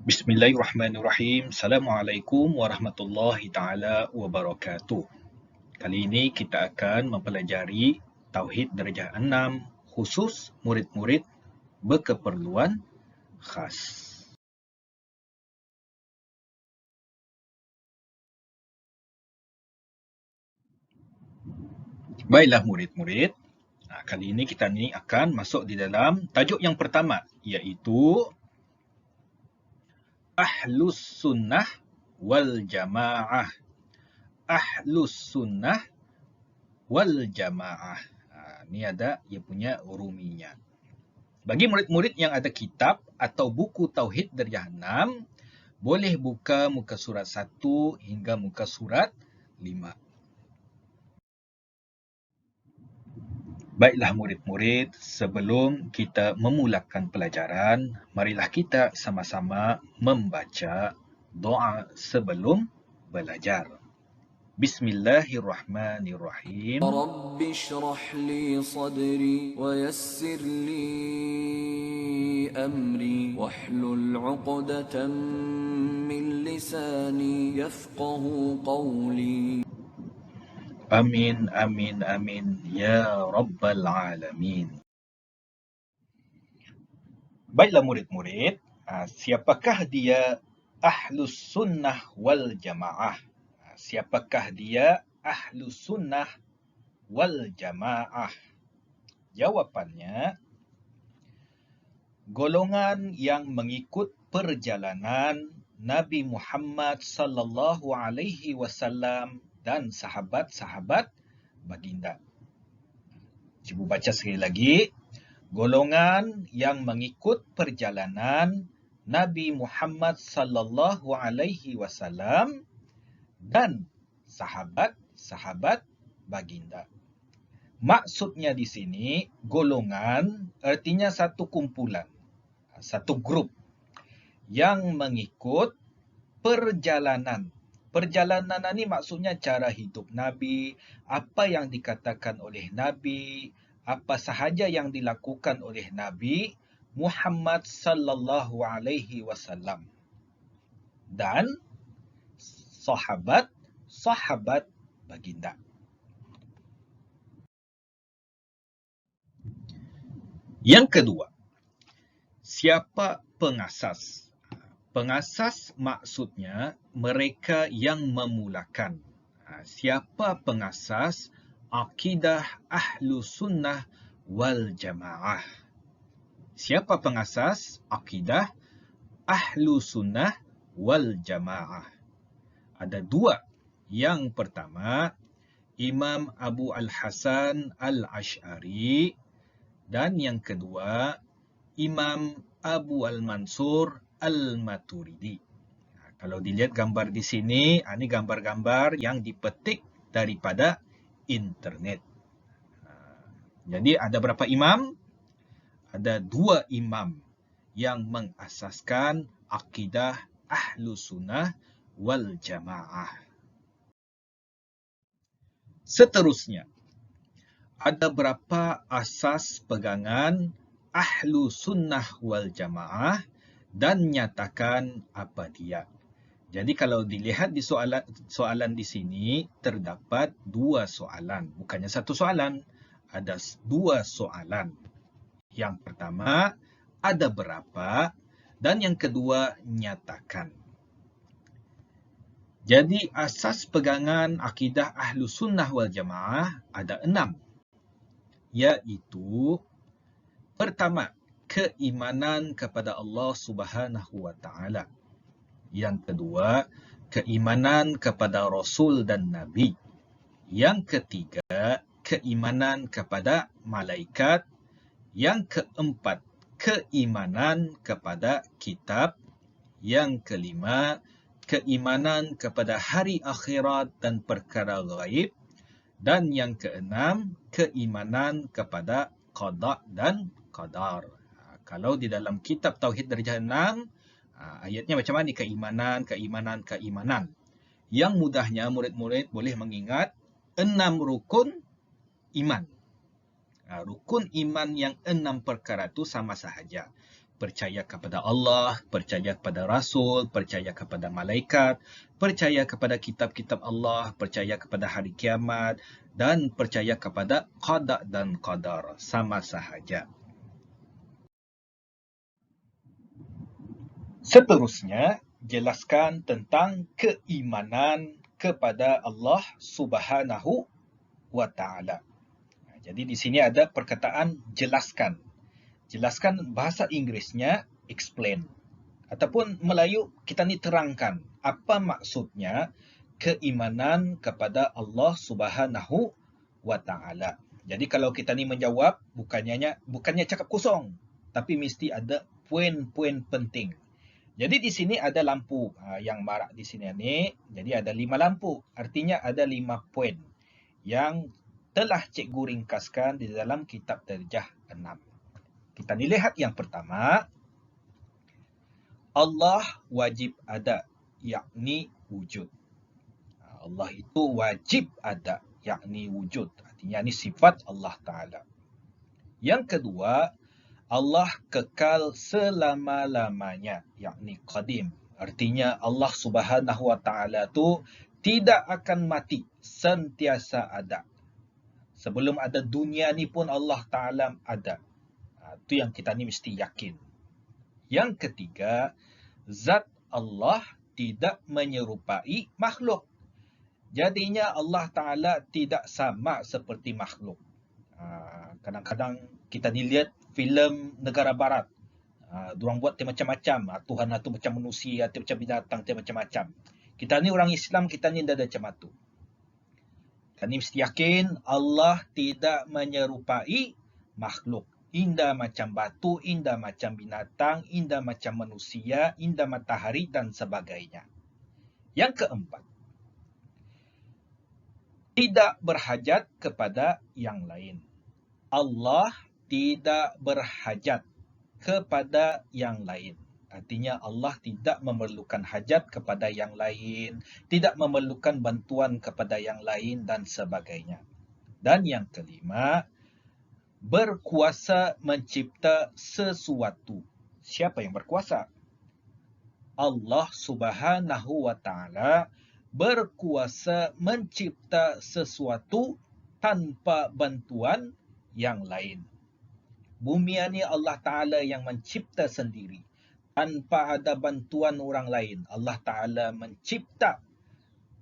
Bismillahirrahmanirrahim. Assalamualaikum warahmatullahi taala wabarakatuh. Kali ini kita akan mempelajari Tauhid Darjah 6 khusus murid-murid berkeperluan khas. Baiklah murid-murid, kali ini kita akan masuk di dalam tajuk yang pertama, iaitu Ahlus Sunnah wal Jamaah. Ahlus Sunnah wal Jamaah. Ini ada ia punya ruminya. Bagi murid-murid yang ada kitab atau buku Tauhid Darjah 6, boleh buka muka surat 1 hingga muka surat 5. Baiklah murid-murid, sebelum kita memulakan pelajaran, marilah kita sama-sama membaca doa sebelum belajar. Bismillahirrahmanirrahim. رب اشرح لي صدري ويسر لي أمري واحلل عقدة من لساني يفقه قولي. Amin, amin, amin. Ya Rabbal Alamin. Baiklah murid-murid, siapakah dia Ahlus Sunnah wal Jamaah? Siapakah dia Ahlus Sunnah wal Jamaah? Jawapannya, golongan yang mengikut perjalanan Nabi Muhammad sallallahu alaihi wasallam dan sahabat-sahabat baginda. Cuba baca sekali lagi. Golongan yang mengikut perjalanan Nabi Muhammad sallallahu alaihi wasallam dan sahabat-sahabat baginda. Maksudnya di sini, golongan artinya satu kumpulan, satu grup yang mengikut perjalanan. Perjalanan ini maksudnya cara hidup Nabi, apa yang dikatakan oleh Nabi, apa sahaja yang dilakukan oleh Nabi Muhammad sallallahu alaihi wasallam dan sahabat baginda. Yang kedua, siapa pengasas? Pengasas maksudnya mereka yang memulakan. Siapa pengasas akidah Ahlu Sunnah wal Jamaah? Siapa pengasas akidah Ahlu Sunnah wal Jamaah? Ada dua. Yang pertama, Imam Abu Al-Hasan Al-Ash'ari, dan yang kedua, Imam Abu Al-Mansur Al-Maturidi. Kalau dilihat gambar di sini, ini gambar-gambar yang dipetik daripada internet. Jadi ada berapa imam? Ada dua imam yang mengasaskan akidah Ahlu Sunnah wal Jamaah. Seterusnya, ada berapa asas pegangan Ahlu Sunnah wal Jamaah dan nyatakan apa dia. Jadi kalau dilihat di soalan di sini, terdapat dua soalan. Bukannya satu soalan, ada dua soalan. Yang pertama, ada berapa? Dan yang kedua, nyatakan. Jadi asas pegangan akidah Ahlu Sunnah wal Jamaah ada 6. Iaitu, pertama, keimanan kepada Allah Subhanahu wa Ta'ala. Yang kedua, keimanan kepada Rasul dan Nabi. Yang ketiga, keimanan kepada malaikat. Yang keempat, keimanan kepada kitab. Yang kelima, keimanan kepada hari akhirat dan perkara gaib. Dan yang keenam, keimanan kepada qada dan qadar. Kalau di dalam kitab Tauhid Darjah 6, ayatnya macam mana? Keimanan. Yang mudahnya murid-murid boleh mengingat 6 rukun iman. Rukun iman yang 6 perkara itu sama sahaja. Percaya kepada Allah, percaya kepada Rasul, percaya kepada malaikat, percaya kepada kitab-kitab Allah, percaya kepada hari kiamat, dan percaya kepada qada dan qadar. Sama sahaja. Seterusnya, jelaskan tentang keimanan kepada Allah Subhanahu wa Ta'ala. Jadi di sini ada perkataan jelaskan. Jelaskan bahasa Inggerisnya explain. Ataupun Melayu kita ni terangkan apa maksudnya keimanan kepada Allah Subhanahu wa Ta'ala. Jadi kalau kita ni menjawab bukannya cakap kosong, tapi mesti ada poin-poin penting. Jadi di sini ada lampu yang marak di sini ni. Jadi ada 5 lampu. Artinya ada 5 poin yang telah cikgu ringkaskan di dalam kitab Darjah 6. Kita ni lihat yang pertama. Allah wajib ada, yakni wujud. Allah itu wajib ada, yakni wujud. Artinya ini sifat Allah Ta'ala. Yang kedua, Allah kekal selama-lamanya, yakni qadim. Artinya Allah Subhanahu wa Ta'ala itu tidak akan mati, sentiasa ada. Sebelum ada dunia ni pun Allah Ta'ala ada. Itu yang kita ni mesti yakin. Yang ketiga, zat Allah tidak menyerupai makhluk. Jadinya Allah Ta'ala tidak sama seperti makhluk. Kadang-kadang kita dilihat filem negara barat. Diorang buat dia macam-macam. Tuhan itu macam manusia, dia macam binatang, dia macam-macam. Kita ni orang Islam, kita ni tidak ada macam itu. Kita ni mesti yakin Allah tidak menyerupai makhluk. Indah macam batu, indah macam binatang, indah macam manusia, indah matahari dan sebagainya. Yang keempat, tidak berhajat kepada yang lain. Allah tidak berhajat kepada yang lain. Artinya Allah tidak memerlukan hajat kepada yang lain, tidak memerlukan bantuan kepada yang lain dan sebagainya. Dan yang kelima, berkuasa mencipta sesuatu. Siapa yang berkuasa? Allah Subhanahu wa Ta'ala berkuasa mencipta sesuatu tanpa bantuan yang lain. Bumi ini Allah Ta'ala yang mencipta sendiri. Tanpa ada bantuan orang lain. Allah Ta'ala mencipta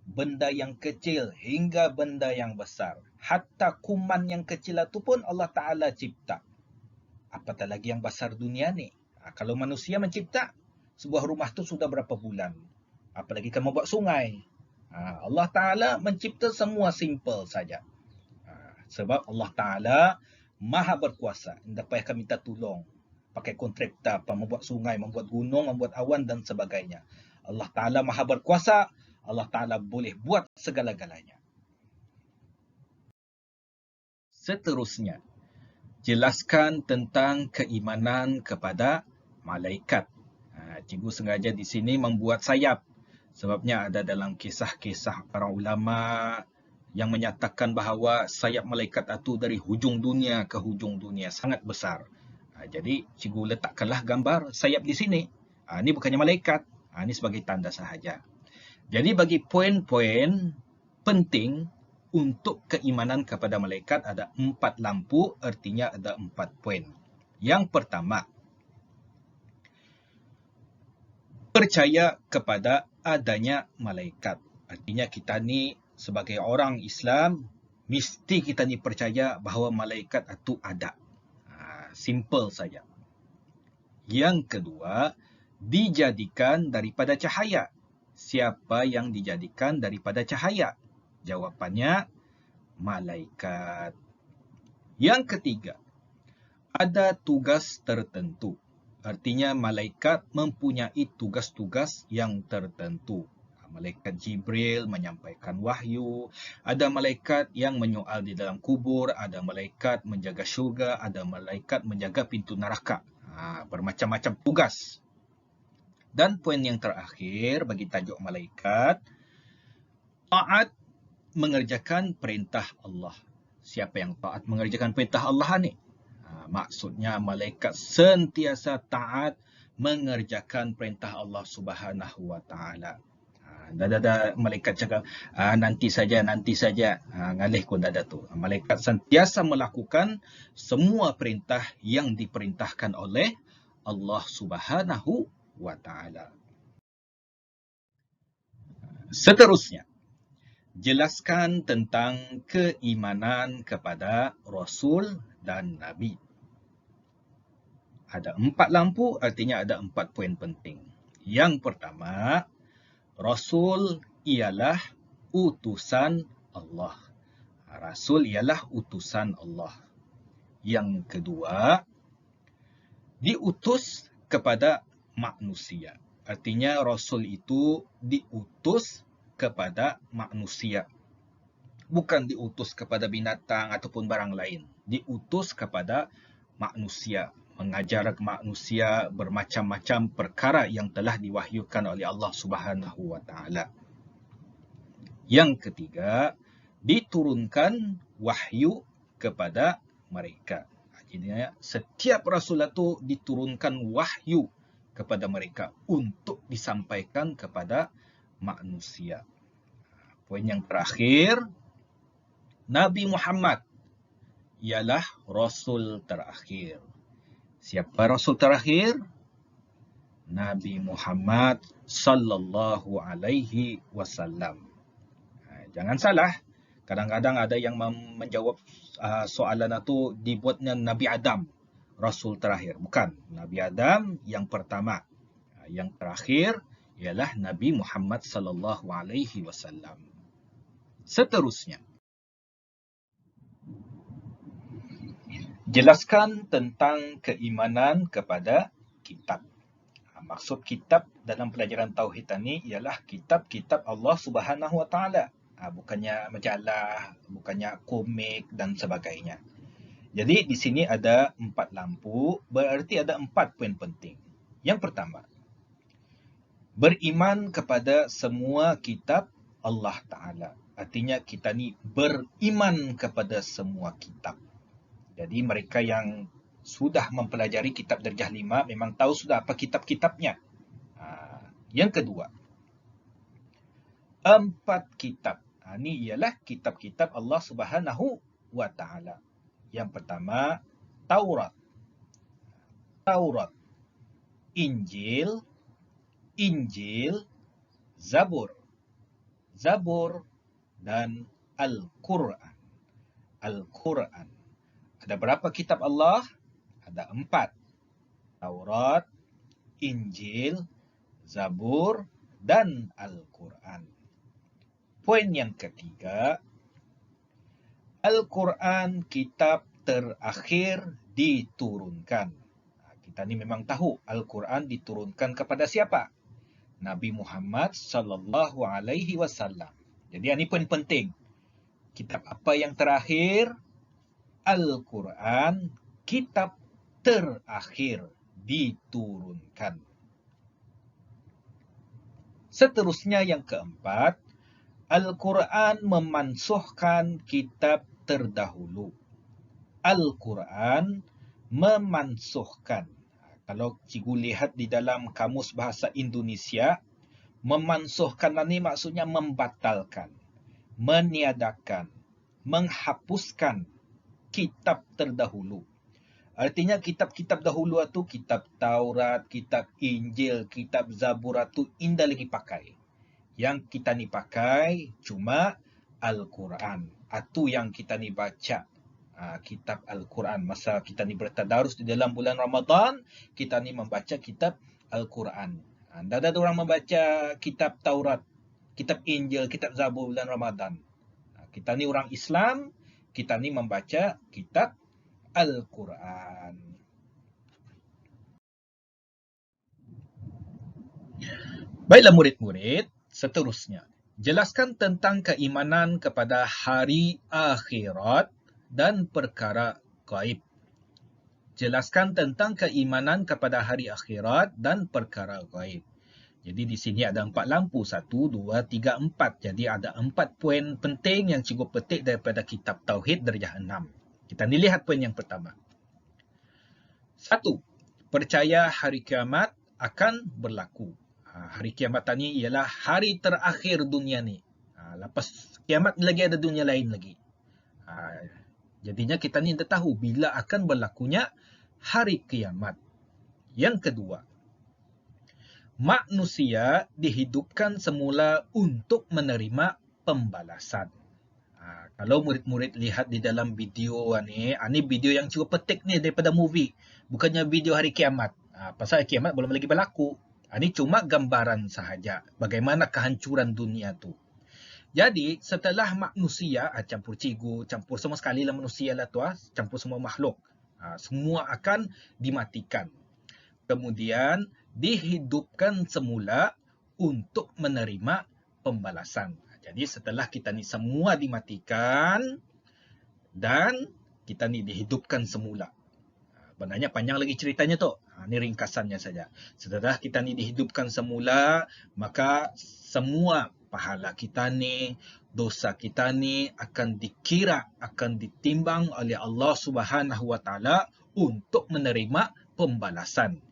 benda yang kecil hingga benda yang besar. Hatta kuman yang kecil itu pun Allah Ta'ala cipta. Apatah lagi yang besar dunia ni. Kalau manusia mencipta, sebuah rumah tu sudah berapa bulan. Apalagi kamu buat sungai. Allah Ta'ala mencipta semua simple saja. Sebab Allah Ta'ala maha berkuasa. Tidak payah kami minta tolong. Pakai kontraktor, membuat sungai, membuat gunung, membuat awan dan sebagainya. Allah Ta'ala maha berkuasa. Allah Ta'ala boleh buat segala-galanya. Seterusnya, jelaskan tentang keimanan kepada malaikat. Cikgu sengaja di sini membuat sayap. Sebabnya ada dalam kisah-kisah para ulama yang menyatakan bahawa sayap malaikat itu dari hujung dunia ke hujung dunia sangat besar. Jadi cikgu letakkanlah gambar sayap di sini. Ini bukannya malaikat. Ini sebagai tanda sahaja. Jadi bagi poin-poin penting untuk keimanan kepada malaikat ada 4 lampu, artinya ada 4 poin. Yang pertama, percaya kepada adanya malaikat. Artinya kita ni sebagai orang Islam, mesti kita ni percaya bahawa malaikat itu ada. Simple saja. Yang kedua, dijadikan daripada cahaya. Siapa yang dijadikan daripada cahaya? Jawapannya, malaikat. Yang ketiga, ada tugas tertentu. Artinya malaikat mempunyai tugas-tugas yang tertentu. Malaikat Jibril menyampaikan wahyu, ada malaikat yang menyoal di dalam kubur, ada malaikat menjaga syurga, ada malaikat menjaga pintu neraka. Bermacam-macam tugas. Dan poin yang terakhir bagi tajuk malaikat, taat mengerjakan perintah Allah. Siapa yang taat mengerjakan perintah Allah ni? Maksudnya malaikat sentiasa taat mengerjakan perintah Allah Subhanahu Wa Taala. Dah malaikat cakap nanti saja. Ngalih pun dah tu. Malaikat sentiasa melakukan semua perintah yang diperintahkan oleh Allah Subhanahu Wa Taala. Seterusnya, jelaskan tentang keimanan kepada Rasul dan Nabi. Ada 4 lampu, artinya ada 4 poin penting. Yang pertama, Rasul ialah utusan Allah. Rasul ialah utusan Allah. Yang kedua, diutus kepada manusia. Artinya Rasul itu diutus kepada manusia. Bukan diutus kepada binatang ataupun barang lain. Diutus kepada manusia. Mengajar ke manusia bermacam-macam perkara yang telah diwahyukan oleh Allah Subhanahu Wa Taala. Yang ketiga, diturunkan wahyu kepada mereka. Jadi setiap rasul itu diturunkan wahyu kepada mereka untuk disampaikan kepada manusia. Poin yang terakhir, Nabi Muhammad ialah rasul terakhir. Siapa rasul terakhir? Nabi Muhammad sallallahu alaihi wasallam. Jangan salah. Kadang-kadang ada yang menjawab soalan itu dibuatnya Nabi Adam rasul terakhir. Bukan. Nabi Adam yang pertama. Yang terakhir ialah Nabi Muhammad sallallahu alaihi wasallam. Seterusnya, jelaskan tentang keimanan kepada kitab. Maksud kitab dalam pelajaran tauhid ini ialah kitab-kitab Allah Subhanahu Wa Taala. Bukannya majalah, bukannya komik dan sebagainya. Jadi di sini ada 4 lampu, berarti ada 4 poin penting. Yang pertama, beriman kepada semua kitab Allah Ta'ala. Artinya kita ni beriman kepada semua kitab. Jadi mereka yang sudah mempelajari kitab darjah 5 memang tahu sudah apa kitab-kitabnya. Yang kedua, 4 kitab. Ini ialah kitab-kitab Allah Subhanahu Wa Taala. Yang pertama, Taurat. Injil, Zabur, dan Al-Quran. Ada berapa kitab Allah? Ada 4. Taurat, Injil, Zabur, dan Al-Quran. Poin yang ketiga, Al-Quran kitab terakhir diturunkan. Kita ni memang tahu Al-Quran diturunkan kepada siapa? Nabi Muhammad sallallahu alaihi wasallam. Jadi ini poin penting. Kitab apa yang terakhir? Al-Quran kitab terakhir diturunkan. Seterusnya yang keempat, Al-Quran memansuhkan kitab terdahulu. Al-Quran memansuhkan. Kalau cikgu lihat di dalam kamus bahasa Indonesia, memansuhkan ini maksudnya membatalkan, meniadakan, menghapuskan kitab terdahulu. Artinya kitab-kitab dahulu itu kitab Taurat, kitab Injil, kitab Zabur itu indah lagi pakai. Yang kita ni pakai cuma Al-Quran. Itu yang kita ni baca. Kitab Al-Quran. Masa kita ni bertadarus di dalam bulan Ramadan, kita ni membaca kitab Al-Quran. Ada orang membaca kitab Taurat, kitab Injil, kitab Zabur bulan Ramadan. Kita ni orang Islam, kita ni membaca kitab Al-Quran. Baiklah murid-murid, seterusnya, jelaskan tentang keimanan kepada hari akhirat dan perkara gaib. Jelaskan tentang keimanan kepada hari akhirat dan perkara gaib. Jadi di sini ada 4 lampu. 1, 2, 3, 4. Jadi ada 4 poin penting yang cikgu petik daripada kitab Tauhid darjah 6. Kita ni lihat poin yang pertama. 1. Percaya hari kiamat akan berlaku. Hari kiamat ni ialah hari terakhir dunia ni. Lepas kiamat lagi ada dunia lain lagi. Jadinya kita ni dah tahu bila akan berlakunya hari kiamat. Yang kedua, manusia dihidupkan semula untuk menerima pembalasan. Kalau murid-murid lihat di dalam video ni video yang cukup petik ni daripada movie. Bukannya video hari kiamat. Pasal hari kiamat belum lagi berlaku. Ini cuma gambaran sahaja bagaimana kehancuran dunia tu. Jadi setelah manusia, campur cikgu, campur semua sekali lah manusia lah tu, campur semua makhluk. Semua akan dimatikan. Kemudian dihidupkan semula untuk menerima pembalasan. Jadi setelah kita ni semua dimatikan dan kita ni dihidupkan semula. Sebenarnya panjang lagi ceritanya tu. Ini ringkasannya saja. Setelah kita ni dihidupkan semula, maka semua pahala kita ni, dosa kita ni akan dikira, akan ditimbang oleh Allah Subhanahu Wa Taala untuk menerima pembalasan.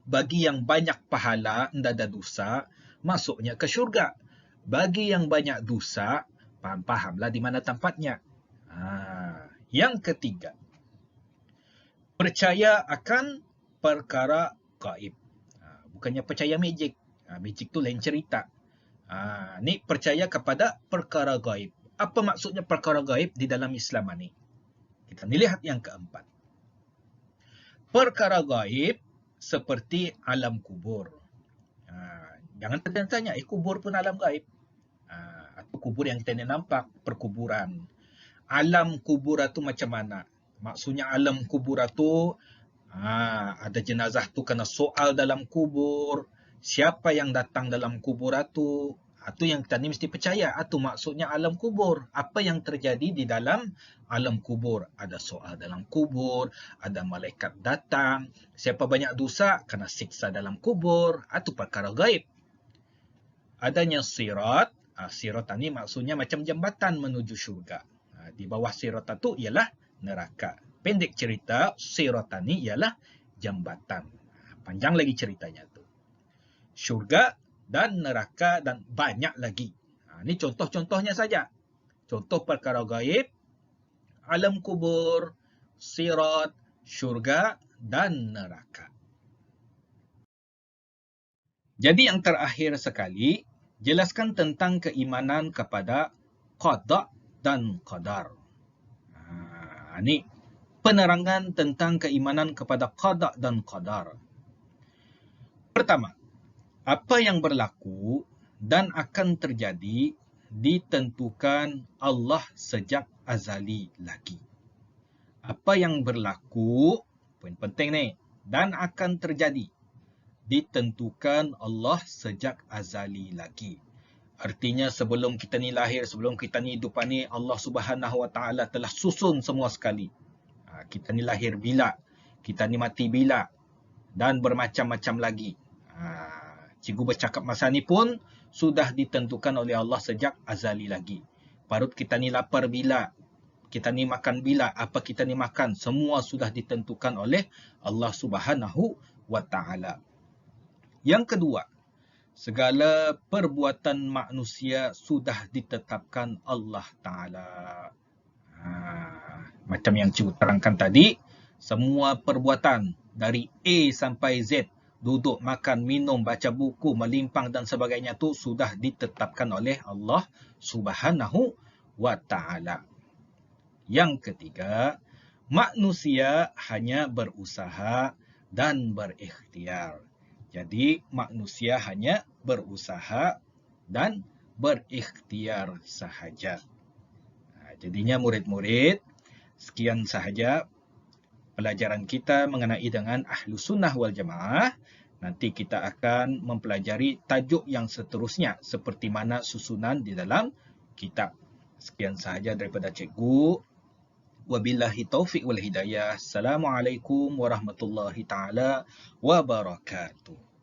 Bagi yang banyak pahala, tidak ada dosa, masuknya ke syurga. Bagi yang banyak dosa, faham-fahamlah di mana tempatnya. Yang ketiga, percaya akan perkara gaib. Bukannya percaya magic. Magic tu lain cerita. Ni percaya kepada perkara gaib. Apa maksudnya perkara gaib di dalam Islam ni? Kita lihat yang keempat. Perkara gaib seperti alam kubur. Jangan tanya, kubur pun alam gaib. Atau kubur yang kita nampak, perkuburan. Alam kubur itu macam mana? Maksudnya alam kubur itu ada jenazah tu kena soal dalam kubur. Siapa yang datang dalam kubur itu? Itu yang kita ni mesti percaya. Itu maksudnya alam kubur. Apa yang terjadi di dalam alam kubur? Ada soal dalam kubur, ada malaikat datang. Siapa banyak dosa, kena siksa dalam kubur. Itu perkara gaib. Adanya sirat. Sirat ni maksudnya macam jambatan menuju syurga. Di bawah sirat itu ialah neraka. Pendek cerita, sirat ni ialah jambatan. Panjang lagi ceritanya tu. Syurga dan neraka dan banyak lagi. Ini contoh-contohnya saja. Contoh perkara gaib, alam kubur, sirat, syurga dan neraka. Jadi yang terakhir sekali, jelaskan tentang keimanan kepada qada dan qadar. Ini penerangan tentang keimanan kepada qada dan qadar. Pertama, apa yang berlaku dan akan terjadi ditentukan Allah sejak azali lagi. Apa yang berlaku, poin penting ni, dan akan terjadi ditentukan Allah sejak azali lagi. Artinya sebelum kita ni lahir, sebelum kita ni hidup ni, Allah Subhanahu Wa Taala telah susun semua sekali. Kita ni lahir bila, kita ni mati bila, dan bermacam-macam lagi. Cikgu bercakap masa ni pun sudah ditentukan oleh Allah sejak azali lagi. Perut kita ni lapar bila, kita ni makan bila, apa kita ni makan, semua sudah ditentukan oleh Allah Subhanahu Wa Taala. Yang kedua, segala perbuatan manusia sudah ditetapkan Allah Ta'ala. Macam yang cikgu terangkan tadi, semua perbuatan dari A sampai Z, duduk, makan, minum, baca buku, melimpang dan sebagainya tu sudah ditetapkan oleh Allah Subhanahu Wa Ta'ala. Yang ketiga, manusia hanya berusaha dan berikhtiar. Jadi manusia hanya berusaha dan berikhtiar sahaja. Jadinya murid-murid, sekian sahaja pelajaran kita mengenai dengan Ahlus Sunnah wal Jamaah. Nanti kita akan mempelajari tajuk yang seterusnya seperti mana susunan di dalam kitab. Sekian sahaja daripada cikgu. Wabillahi taufiq wal hidayah. Assalamualaikum warahmatullahi taala wabarakatuh.